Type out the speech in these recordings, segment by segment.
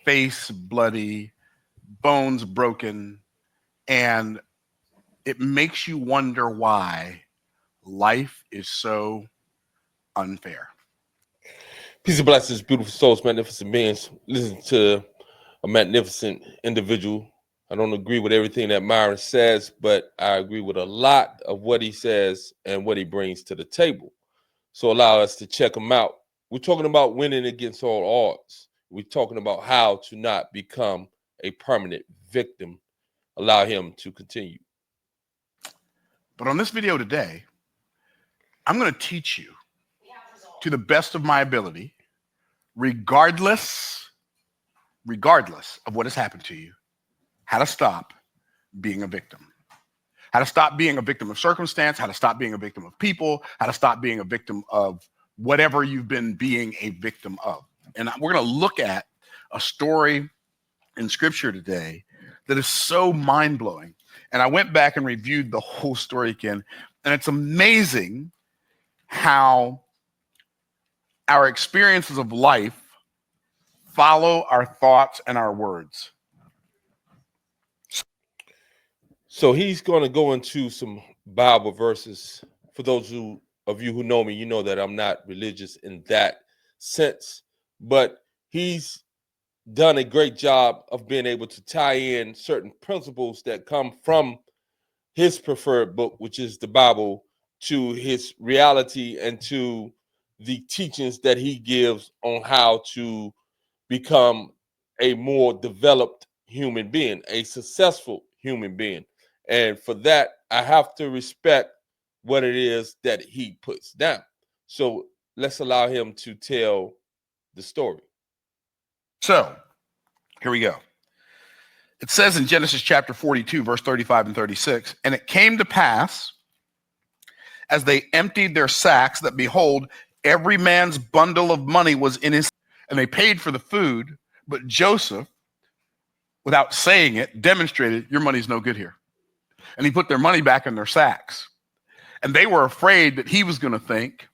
face bloody, bones broken, and it makes you wonder why life is so unfair. Peace and blessings, beautiful souls, magnificent beings. Listen to a magnificent individual. I don't agree with everything that Myron says, but I agree with a lot of what he says and what he brings to the table. So allow us to check him out. We're talking about winning against all odds. We're talking about how to not become a permanent victim. Allow him to continue. But on this video today, I'm going to teach you to the best of my ability, regardless of what has happened to you, how to stop being a victim. How to stop being a victim of circumstance, how to stop being a victim of people, how to stop being a victim of whatever you've been being a victim of. And we're going to look at a story in scripture today that is so mind-blowing. And I went back and reviewed the whole story again, and it's amazing how our experiences of life follow our thoughts and our words. So he's going to go into some Bible verses. For those of you who know me, you know that I'm not religious in that sense, but he's done a great job of being able to tie in certain principles that come from his preferred book, which is the Bible, to his reality and to the teachings that he gives on how to become a more developed human being, a successful human being. And for that, I have to respect what it is that he puts down. So let's allow him to tell the story. So here we go. It says in Genesis chapter 42, verse 35 and 36, and it came to pass as they emptied their sacks that behold, every man's bundle of money was in his, and they paid for the food, but Joseph, without saying it, demonstrated, your money's no good here. And he put their money back in their sacks. And they were afraid that he was going to think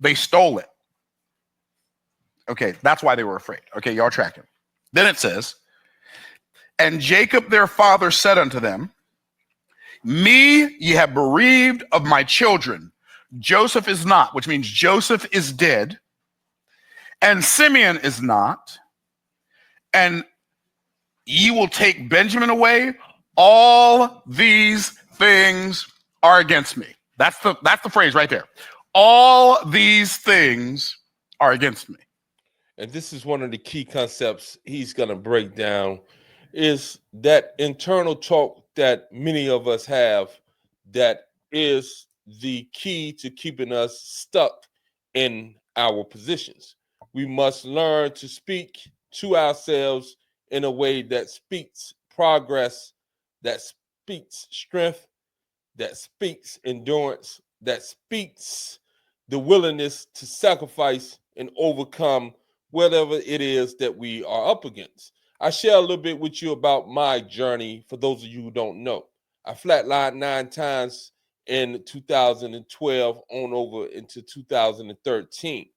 they stole it. Okay, that's why they were afraid. Okay, y'all tracking. Then it says, and Jacob their father said unto them, me ye have bereaved of my children. Joseph is not, which means Joseph is dead, and Simeon is not, and ye will take Benjamin away. All these things are against me. That's the phrase right there. All these things are against me. And this is one of the key concepts he's going to break down, is that internal talk that many of us have that is the key to keeping us stuck in our positions. We must learn to speak to ourselves in a way that speaks progress, that speaks strength, that speaks endurance, that speaks the willingness to sacrifice and overcome whatever it is that we are up against. I share a little bit with you about my journey for those of you who don't know. I flatlined 9 times in 2012 on over into 2013.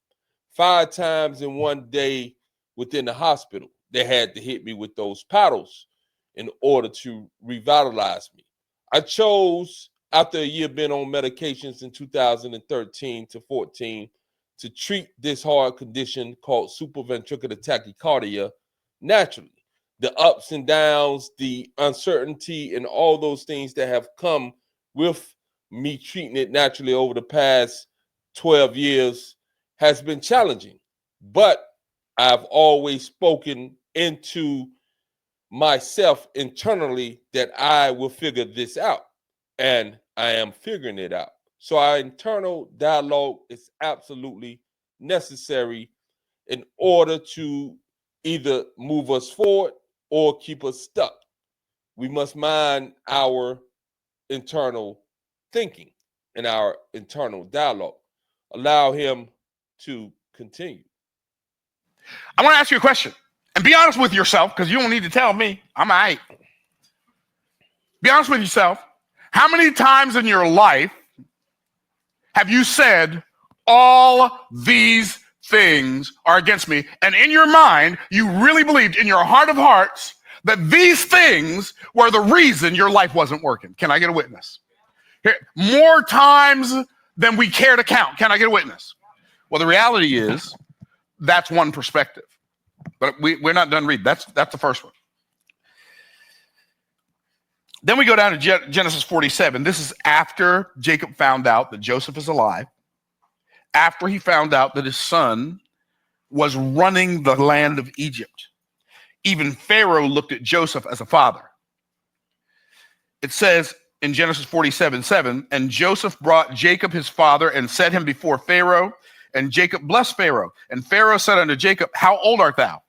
5 times in one day within the hospital. They had to hit me with those paddles in order to revitalize me. I chose, after a year being on medications in 2013 to 14, to treat this hard condition called supraventricular tachycardia naturally. The ups and downs, the uncertainty, and all those things that have come with me treating it naturally over the past 12 years has been challenging. But I've always spoken into myself internally that I will figure this out, and I am figuring it out. So our internal dialogue is absolutely necessary in order to either move us forward or keep us stuck. We must mind our internal thinking and our internal dialogue. Allow him to continue. I want to ask you a question. And be honest with yourself, because you don't need to tell me. I'm all right. Be honest with yourself. How many times in your life have you said all these things are against me. And in your mind, you really believed in your heart of hearts that these things were the reason your life wasn't working. Can I get a witness? Here, more times than we care to count. Can I get a witness? Well, the reality is that's one perspective. But we're not done reading. That's the first one. Then we go down to Genesis 47. This is after Jacob found out that Joseph is alive, after he found out that his son was running the land of Egypt. Even Pharaoh looked at Joseph as a father. It says in Genesis 47:7, and Joseph brought Jacob his father and set him before Pharaoh, and Jacob blessed Pharaoh. And Pharaoh said unto Jacob, how old art thou?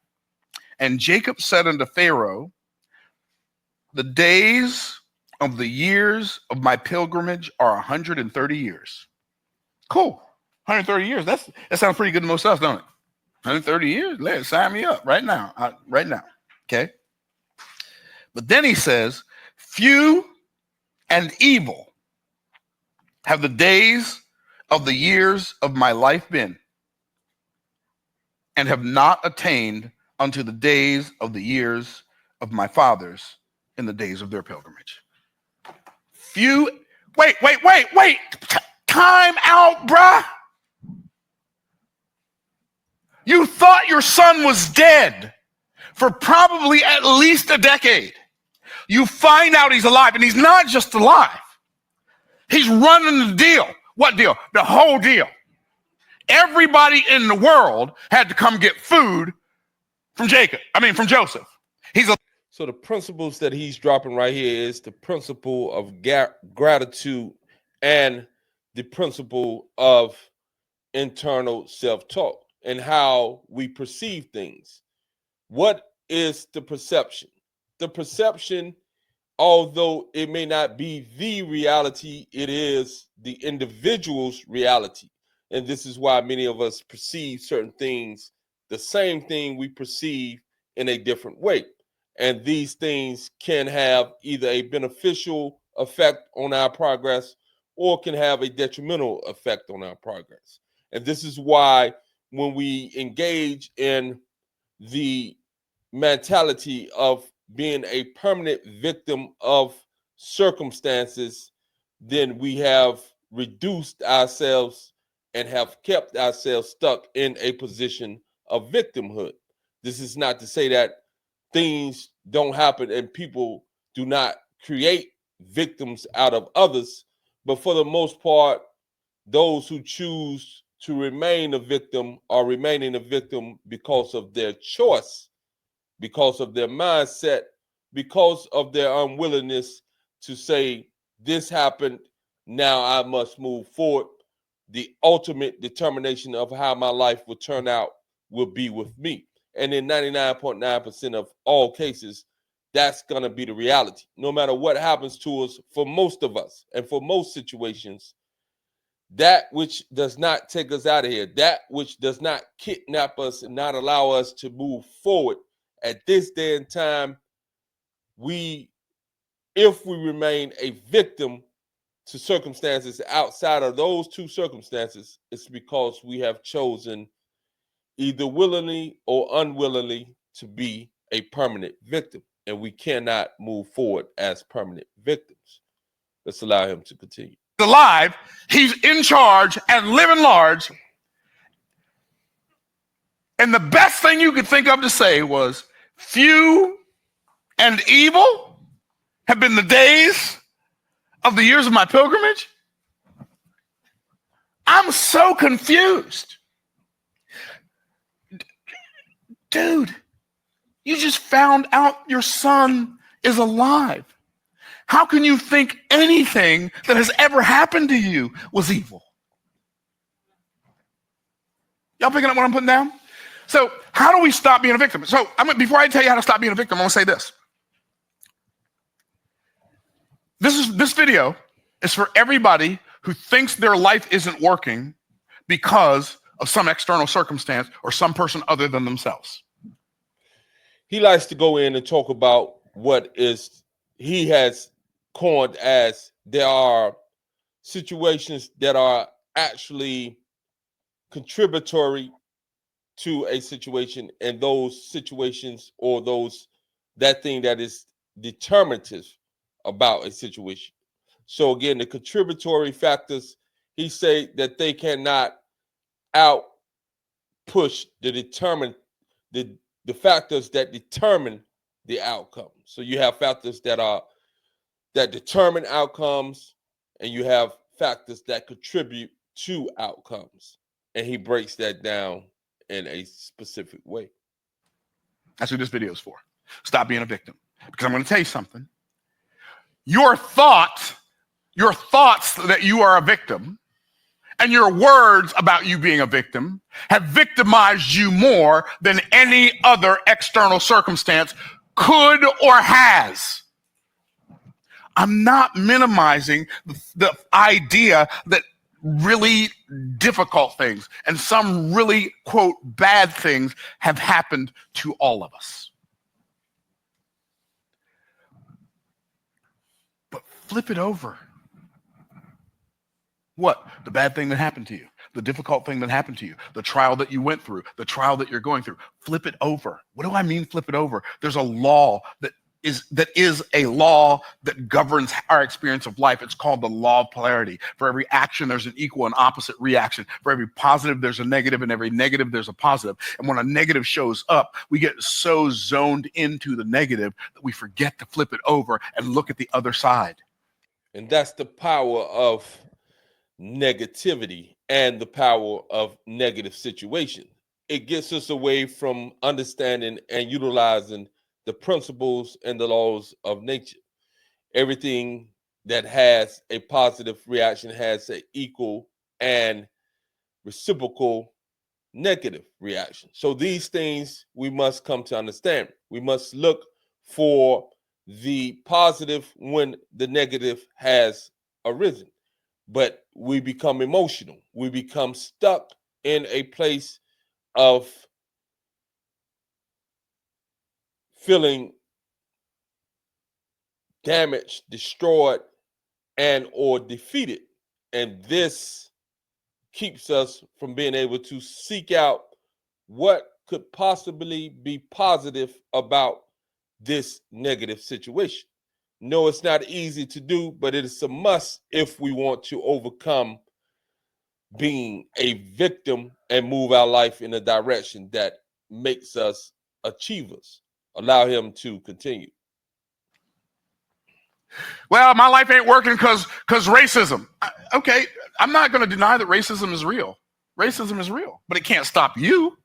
And Jacob said unto Pharaoh, the days of the years of my pilgrimage are 130 years. Cool. 130 years. That sounds pretty good to most of us, don't it? 130 years? Let's sign me up right now. Right now. Okay. But then he says, few and evil have the days of the years of my life been, and have not attained unto the days of the years of my fathers in the days of their pilgrimage. Wait. Time out, bruh. You thought your son was dead for probably at least a decade. You find out he's alive, and he's not just alive. He's running the deal. What deal? The whole deal. Everybody in the world had to come get food from Joseph. So the principles that he's dropping right here is the principle of gratitude and the principle of internal self-talk and how we perceive things. What is the perception? The perception, although it may not be the reality, it is the individual's reality. And this is why many of us perceive certain things, the same thing we perceive in a different way. And these things can have either a beneficial effect on our progress or can have a detrimental effect on our progress. And this is why when we engage in the mentality of being a permanent victim of circumstances, then we have reduced ourselves and have kept ourselves stuck in a position of victimhood. This is not to say that things don't happen and people do not create victims out of others, but for the most part, those who choose to remain a victim are remaining a victim because of their choice, because of their mindset, because of their unwillingness to say, this happened, now I must move forward. The ultimate determination of how my life will turn out will be with me. And in 99.9% of all cases, that's going to be the reality. No matter what happens to us, for most of us, and for most situations, that which does not take us out of here, that which does not kidnap us and not allow us to move forward at this day and time, if we remain a victim to circumstances outside of those two circumstances, it's because we have chosen either willingly or unwillingly to be a permanent victim, and we cannot move forward as permanent victims. Let's allow him to continue. Alive, he's in charge and living large. And the best thing you could think of to say was, few and evil have been the days of the years of my pilgrimage. I'm so confused. Dude, you just found out your son is alive. How can you think anything that has ever happened to you was evil? Y'all picking up what I'm putting down? So how do we stop being a victim? So before I tell you how to stop being a victim, I'm going to say this. This video is for everybody who thinks their life isn't working because of some external circumstance or some person other than themselves. He likes to go in and talk about what he has coined as there are situations that are actually contributory to a situation, and those situations or that thing that is determinative about a situation. So again, the contributory factors, he say that they cannot out push the factors that determine the outcome. So you have factors that determine outcomes, and you have factors that contribute to outcomes. And he breaks that down in a specific way. That's what this video is for. Stop being a victim. Because I'm going to tell you something. Your thoughts that you are a victim and your words about you being a victim have victimized you more than any other external circumstance could or has. I'm not minimizing the idea that really difficult things and some really, quote, bad things have happened to all of us. But flip it over. What? The bad thing that happened to you, the difficult thing that happened to you, the trial that you went through, the trial that you're going through. Flip it over. What do I mean flip it over? There's a law that is a law that governs our experience of life. It's called the law of polarity. For every action, there's an equal and opposite reaction. For every positive, there's a negative, and every negative, there's a positive. And when a negative shows up, we get so zoned into the negative that we forget to flip it over and look at the other side. And that's the power of negativity and the power of negative situation. It gets us away from understanding and utilizing the principles and the laws of nature. Everything that has a positive reaction has an equal and reciprocal negative reaction. So these things we must come to understand. We must look for the positive when the negative has arisen. But we become emotional. We become stuck in a place of feeling damaged, destroyed, and or defeated. And this keeps us from being able to seek out what could possibly be positive about this negative situation. No, it's not easy to do, but it is a must if we want to overcome being a victim and move our life in a direction that makes us achievers. Allow him to continue. Well, my life ain't working because racism. Okay, I'm not going to deny that racism is real. Racism is real, but it can't stop you.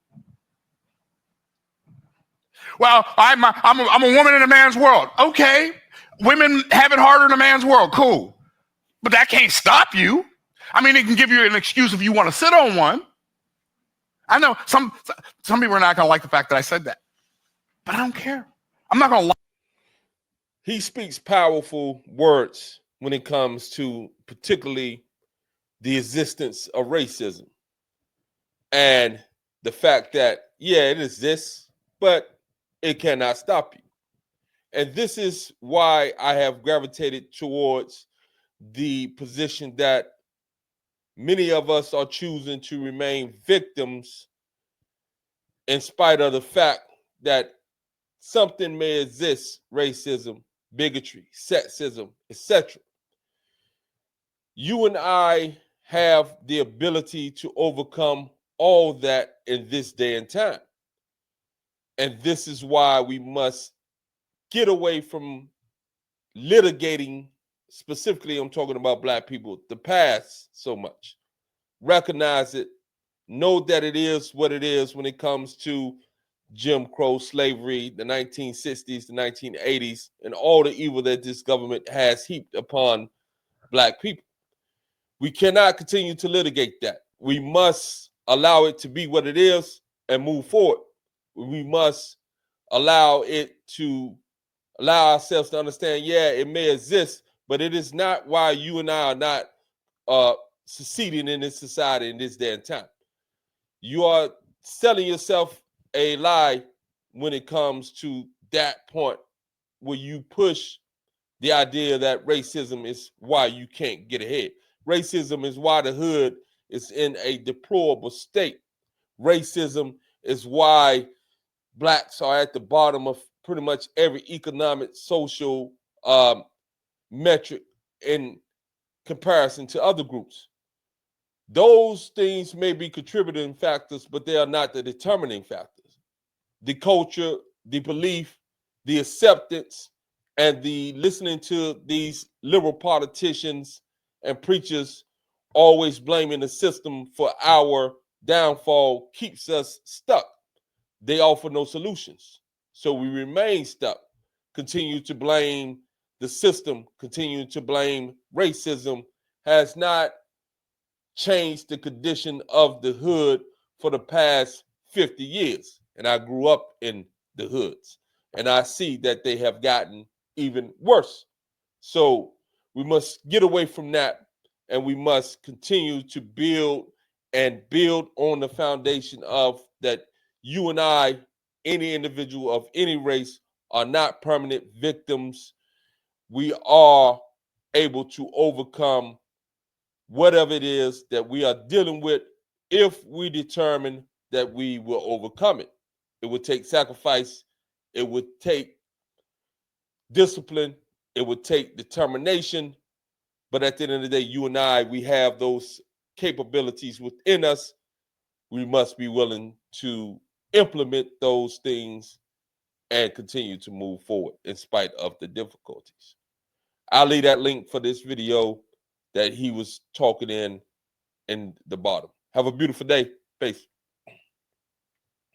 Well, I'm a woman in a man's world. Okay, women have it harder in a man's world. Cool, but that can't stop you. I mean, it can give you an excuse if you want to sit on one. I know some people are not going to like the fact that I said that, but I don't care. I'm not going to lie. He speaks powerful words when it comes to particularly the existence of racism and the fact that, yeah, it exists, but it cannot stop you. And this is why I have gravitated towards the position that many of us are choosing to remain victims in spite of the fact that something may exist, racism, bigotry, sexism, etc. You and I have the ability to overcome all that in this day and time. And this is why we must get away from litigating, specifically, I'm talking about Black people, the past so much. Recognize it, know that it is what it is when it comes to Jim Crow, slavery, the 1960s, the 1980s, and all the evil that this government has heaped upon Black people. We cannot continue to litigate that. We must allow it to be what it is and move forward. We must allow ourselves to understand, yeah, it may exist, but it is not why you and I are not succeeding in this society in this day and time. You are selling yourself a lie when it comes to that point where you push the idea that racism is why you can't get ahead. Racism is why the hood is in a deplorable state. Racism is why blacks are at the bottom of pretty much every economic, social metric in comparison to other groups. Those things may be contributing factors, but they are not the determining factors. The culture, the belief, the acceptance, and the listening to these liberal politicians and preachers always blaming the system for our downfall keeps us stuck. They offer no solutions. So we remain stuck, continue to blame the system, continue to blame racism, has not changed the condition of the hood for the past 50 years. And I grew up in the hoods, and I see that they have gotten even worse. So we must get away from that, and we must continue to build and build on the foundation of that you and I, any individual of any race, are not permanent victims. We are able to overcome whatever it is that we are dealing with if we determine that we will overcome it. It would take sacrifice, it would take discipline, it would take determination. But at the end of the day, you and I, we have those capabilities within us. We must be willing to implement those things and continue to move forward in spite of the difficulties. I'll leave that link for this video that he was talking in the bottom. Have a beautiful day. Peace.